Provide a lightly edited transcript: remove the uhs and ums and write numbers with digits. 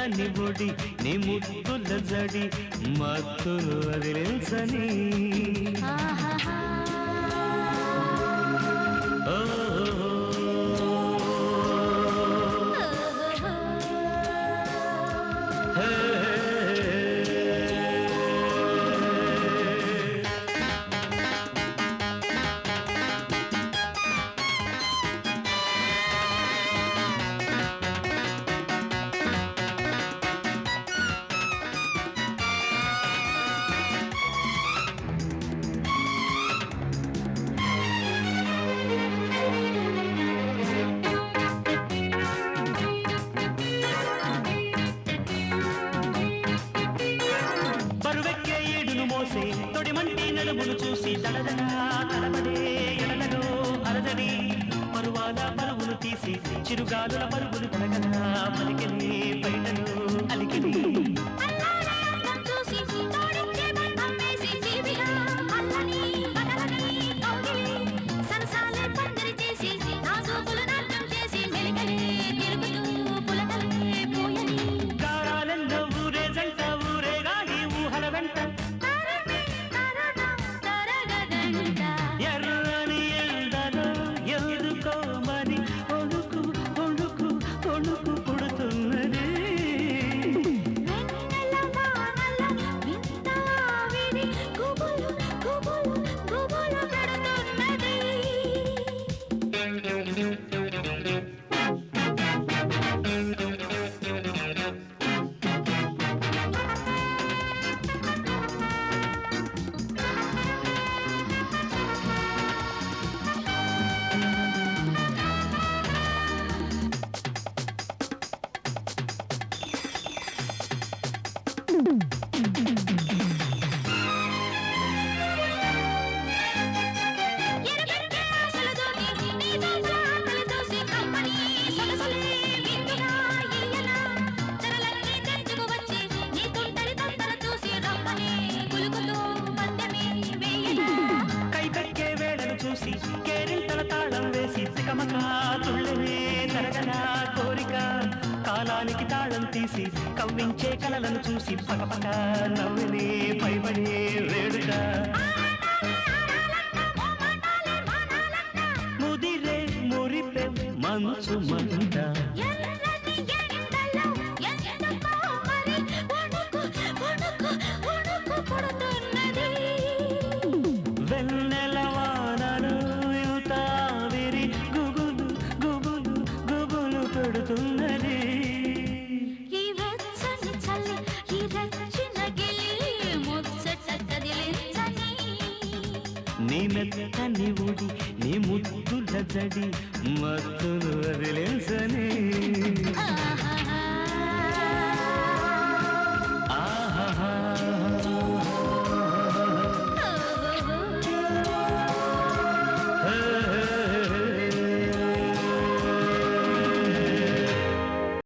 మెత్తని ఒడి నీ ముద్దుల జడి మత్తును వదిలించని తొడిమంటి నడుమును చూసి దడదడా తలబడే ఎడలలో అరదడి పరువాల పరువును తీసి చిరుగాలుల పరుగులు తడగదా పలికిని బయటను అలికిని గారాలెన్నో ఊరే జంట ఊరే గాడి ఊహల వెంట ఎర్రని ఎండలో ఎందుకో మరి ఒణుకు ఒణుకు ఒణుకు పుడుతున్నది చూసి కేరింతల తాళం వేసి తికమకా తుళ్ళనే తరగనా కోరిక కాలానికి తాళం తీసి కవ్వించే కలలను చూసి పకపక నవ్వునే పైబడే వేడుక ముదిరే మురిపే మంచు మంట వెన్నెలవానలు యుతావిరి గుబులు గుబులు గుబులు పెడుతున్నది ఈ వెచ్చని చలి ఈ రచ్చిన గిలి ముచ్చట కదిలించని నీ మెత్తని ఒడి నీ ముద్దుల జడి మత్తును వదిలించని